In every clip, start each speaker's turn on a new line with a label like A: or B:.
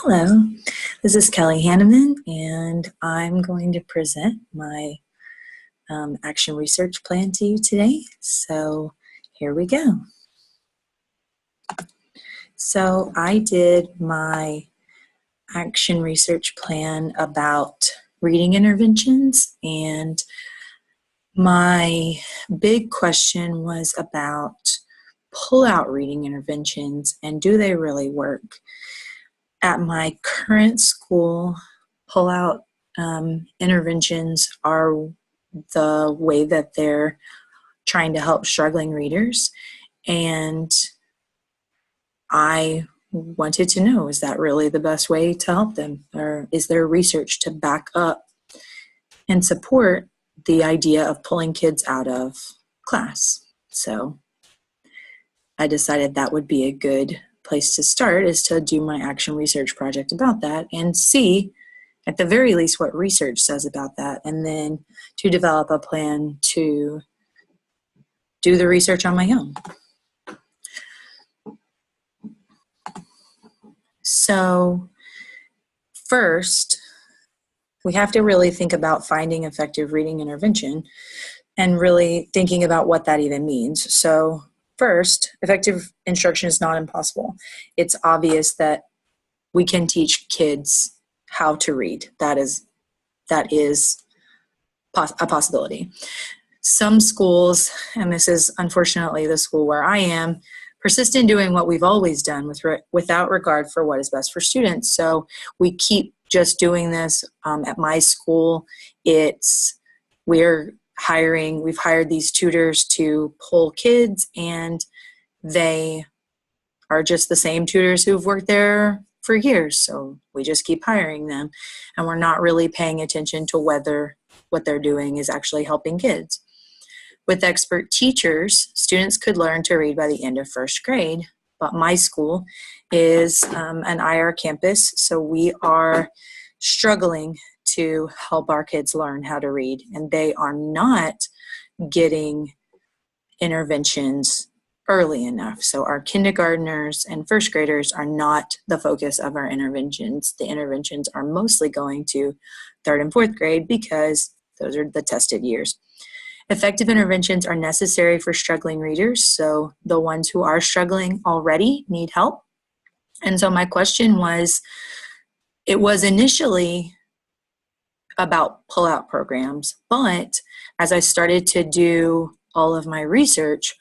A: Hello, this is Kelly Hanneman, and I'm going to present my action research plan to you today. So here we go. So I did my action research plan about reading interventions, and my big question was about pull-out reading interventions and do they really work? At my current school, pull-out interventions are the way that they're trying to help struggling readers. And I wanted to know, is that really the best way to help them? Or is there research to back up and support the idea of pulling kids out of class? So I decided that would be a good place to start, is to do my action research project about that and see at the very least what research says about that, and then to develop a plan to do the research on my own. So first, we have to really think about finding effective reading intervention and really thinking about what that even means. So first, effective instruction is not impossible. It's obvious that we can teach kids how to read. That is a possibility. Some schools, and this is unfortunately the school where I am, persist in doing what we've always done without regard for what is best for students. So we keep just doing this. At my school, we've hired these tutors to pull kids, and they are just the same tutors who've worked there for years. So we just keep hiring them, and we're not really paying attention to whether what they're doing is actually helping kids. With expert teachers, students could learn to read by the end of first grade, but my school is an IR campus, so we are struggling to help our kids learn how to read, and they are not getting interventions early enough. So our kindergartners and first graders are not the focus of our interventions. The interventions are mostly going to third and fourth grade because those are the tested years. Effective interventions are necessary for struggling readers, so the ones who are struggling already need help. And so my question was, it was initially about pull-out programs, but as I started to do all of my research,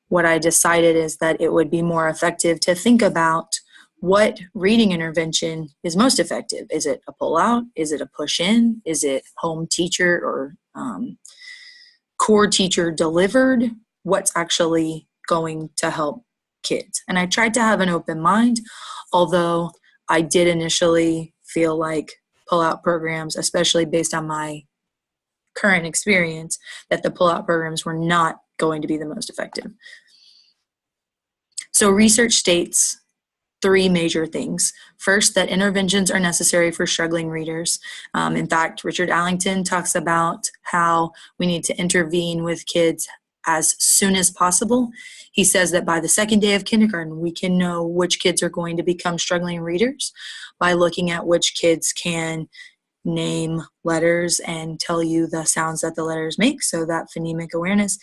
A: what I decided is that it would be more effective to think about what reading intervention is most effective. Is it a pull-out? Is it a push-in? Is it home teacher or core teacher delivered? What's actually going to help kids? And I tried to have an open mind, although I did initially feel like pull-out programs, especially based on my current experience, that the pull-out programs were not going to be the most effective. So research states three major things. First, that interventions are necessary for struggling readers. In fact, Richard Allington talks about how we need to intervene with kids as soon as possible. He says that by the second day of kindergarten, we can know which kids are going to become struggling readers by looking at which kids can name letters and tell you the sounds that the letters make, so that phonemic awareness,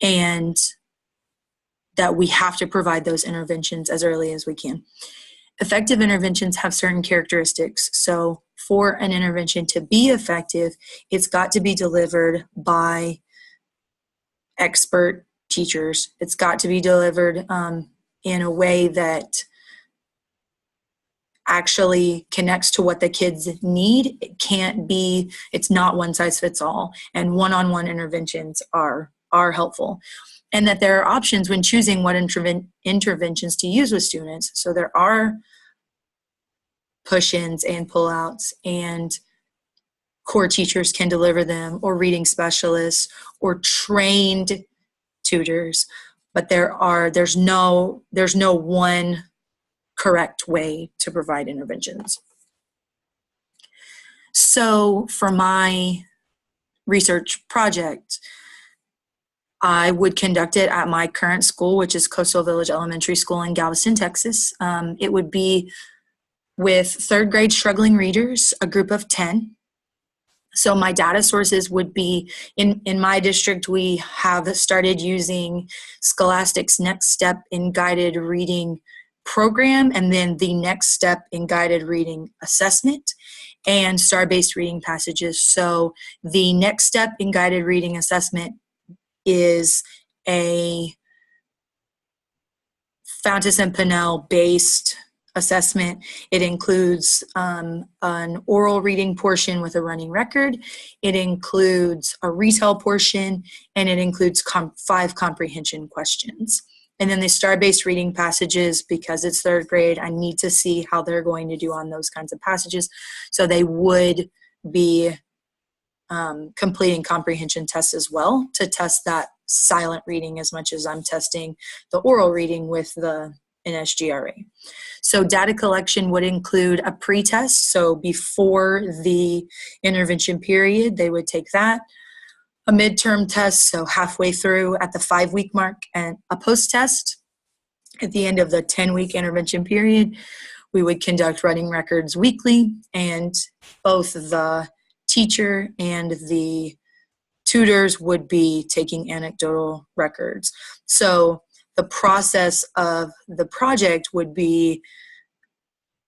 A: and that we have to provide those interventions as early as we can. Effective interventions have certain characteristics. So for an intervention to be effective, it's got to be delivered by expert teachers. It's got to be delivered in a way that actually connects to what the kids need. It's not one size fits all, and one-on-one interventions are helpful. And that there are options when choosing what interventions to use with students. So there are push-ins and pull-outs, and core teachers can deliver them, or reading specialists, or trained tutors. But there's no one correct way to provide interventions. So for my research project, I would conduct it at my current school, which is Coastal Village Elementary School in Galveston, Texas. It would be with third grade struggling readers, a group of 10. So my data sources would be, in my district, we have started using Scholastic's Next Step in Guided Reading program, and then the Next Step in Guided Reading assessment, and star-based reading passages. So the Next Step in Guided Reading assessment is a Fountas and Pinnell based assessment. It includes an oral reading portion with a running record. It includes a retell portion, and it includes 5 comprehension questions. And then the star-based reading passages, because it's third grade, I need to see how they're going to do on those kinds of passages. So they would be completing comprehension tests as well to test that silent reading as much as I'm testing the oral reading with the NSGRA. So data collection would include a pre-test. So before the intervention period, they would take that. A midterm test, so halfway through at the 5-week mark, and a post-test. At the end of the 10-week intervention period, we would conduct running records weekly, and both the teacher and the tutors would be taking anecdotal records. So the process of the project would be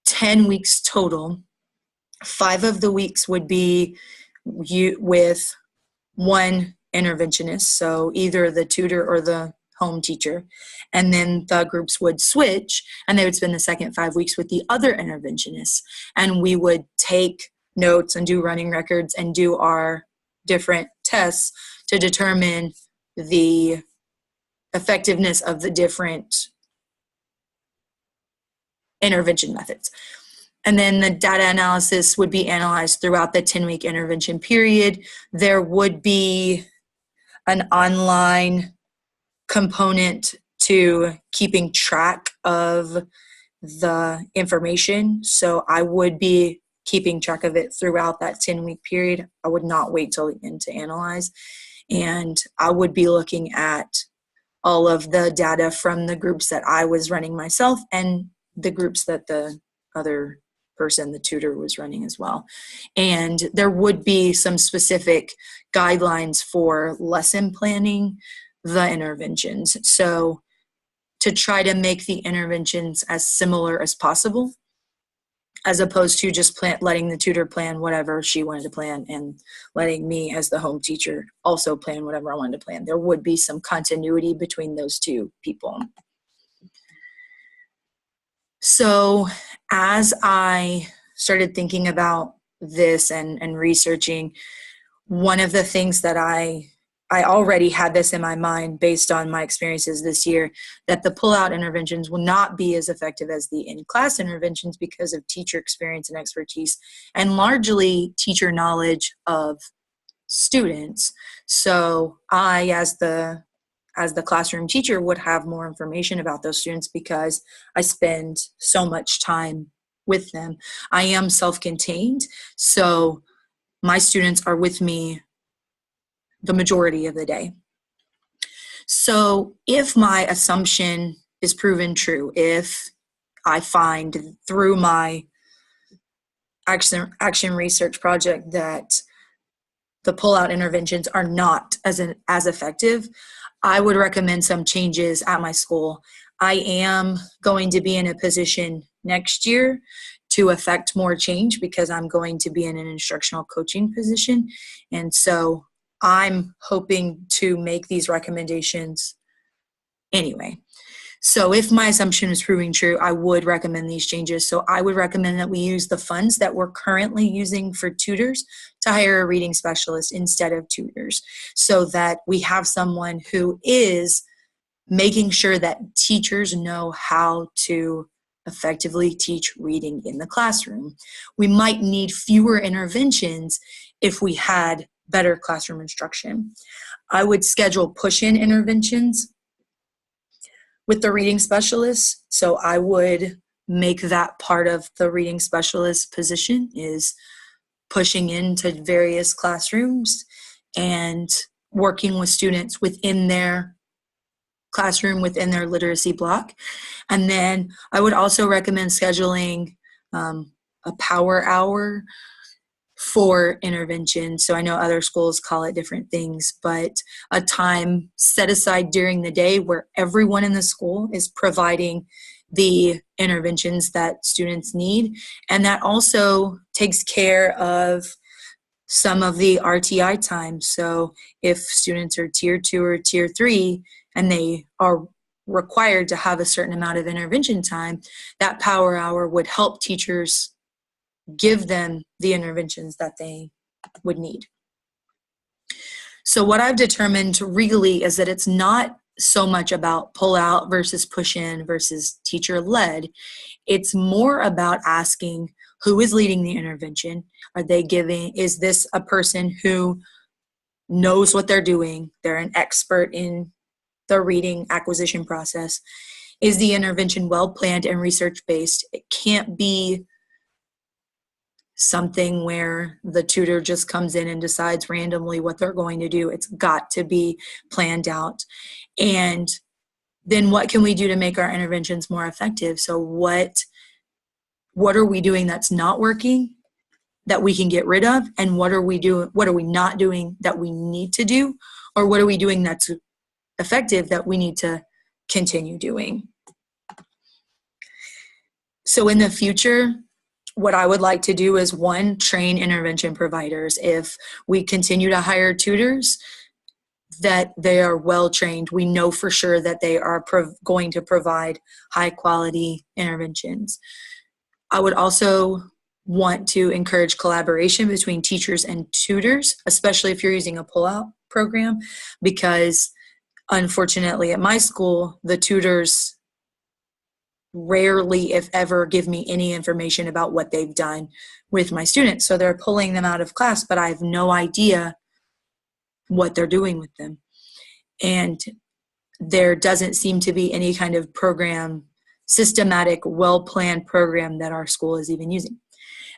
A: 10 weeks total. 5 of the weeks would be with one interventionist, so either the tutor or the home teacher, and then the groups would switch, and they would spend the second 5 weeks with the other interventionists, and we would take notes and do running records and do our different tests to determine the effectiveness of the different intervention methods. And then the data analysis would be analyzed throughout the 10-week intervention period. There would be an online component to keeping track of the information. So I would be keeping track of it throughout that 10-week period. I would not wait till the end to analyze. And I would be looking at all of the data from the groups that I was running myself and the groups that the other person, the tutor, was running as well. And there would be some specific guidelines for lesson planning the interventions. So to try to make the interventions as similar as possible, as opposed to just letting the tutor plan whatever she wanted to plan and letting me as the home teacher also plan whatever I wanted to plan. There would be some continuity between those two people. So as I started thinking about this and researching, one of the things that I already had this in my mind based on my experiences this year, that the pull-out interventions will not be as effective as the in-class interventions because of teacher experience and expertise, and largely teacher knowledge of students. So I, as the classroom teacher, would have more information about those students because I spend so much time with them. I am self-contained, so my students are with me the majority of the day. So if my assumption is proven true, if I find through my action research project that the pull-out interventions are not as effective, I would recommend some changes at my school. I am going to be in a position next year to affect more change because I'm going to be in an instructional coaching position. And so I'm hoping to make these recommendations anyway. So if my assumption is proving true, I would recommend these changes. So I would recommend that we use the funds that we're currently using for tutors to hire a reading specialist instead of tutors, so that we have someone who is making sure that teachers know how to effectively teach reading in the classroom. We might need fewer interventions if we had better classroom instruction. I would schedule push-in interventions with the reading specialist. So I would make that part of the reading specialist position, is pushing into various classrooms and working with students within their classroom, within their literacy block. And then I would also recommend scheduling a power hour for intervention. So I know other schools call it different things, but a time set aside during the day where everyone in the school is providing the interventions that students need. And that also takes care of some of the RTI time. So if students are tier 2 or tier 3 and they are required to have a certain amount of intervention time, that power hour would help teachers give them the interventions that they would need. So what I've determined really is that it's not so much about pull out versus push in versus teacher led. It's more about asking who is leading the intervention. Is this a person who knows what they're doing? They're an expert in the reading acquisition process. Is the intervention well planned and research based? It can't be something where the tutor just comes in and decides randomly what they're going to do. It's got to be planned out. And then what can we do to make our interventions more effective? So what are we doing that's not working that we can get rid of? And what are we not doing that we need to do? Or what are we doing that's effective that we need to continue doing? So in the future, what I would like to do is, one, train intervention providers. If we continue to hire tutors, that they are well trained. We know for sure that they are going to provide high quality interventions. I would also want to encourage collaboration between teachers and tutors, especially if you're using a pull-out program, because unfortunately at my school, the tutors rarely, if ever, give me any information about what they've done with my students. So they're pulling them out of class, but I have no idea what they're doing with them. And there doesn't seem to be any kind of program, systematic, well-planned program that our school is even using.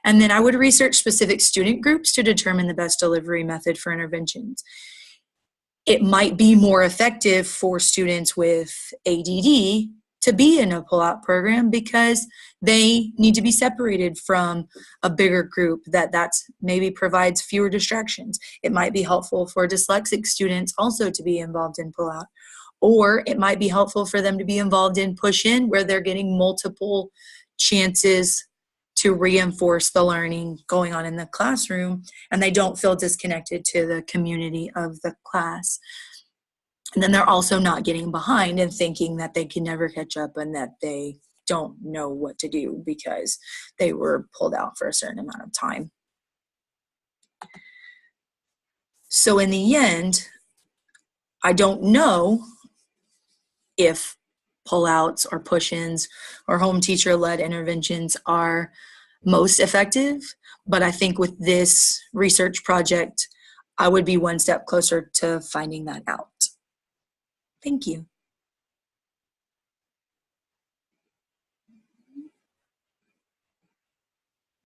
A: And then I would research specific student groups to determine the best delivery method for interventions. It might be more effective for students with ADD to be in a pull-out program because they need to be separated from a bigger group that's maybe provides fewer distractions. It might be helpful for dyslexic students also to be involved in pull-out, or it might be helpful for them to be involved in push-in where they're getting multiple chances to reinforce the learning going on in the classroom and they don't feel disconnected to the community of the class. And then they're also not getting behind and thinking that they can never catch up and that they don't know what to do because they were pulled out for a certain amount of time. So in the end, I don't know if pullouts or push-ins or home teacher-led interventions are most effective, but I think with this research project, I would be one step closer to finding that out. Thank you.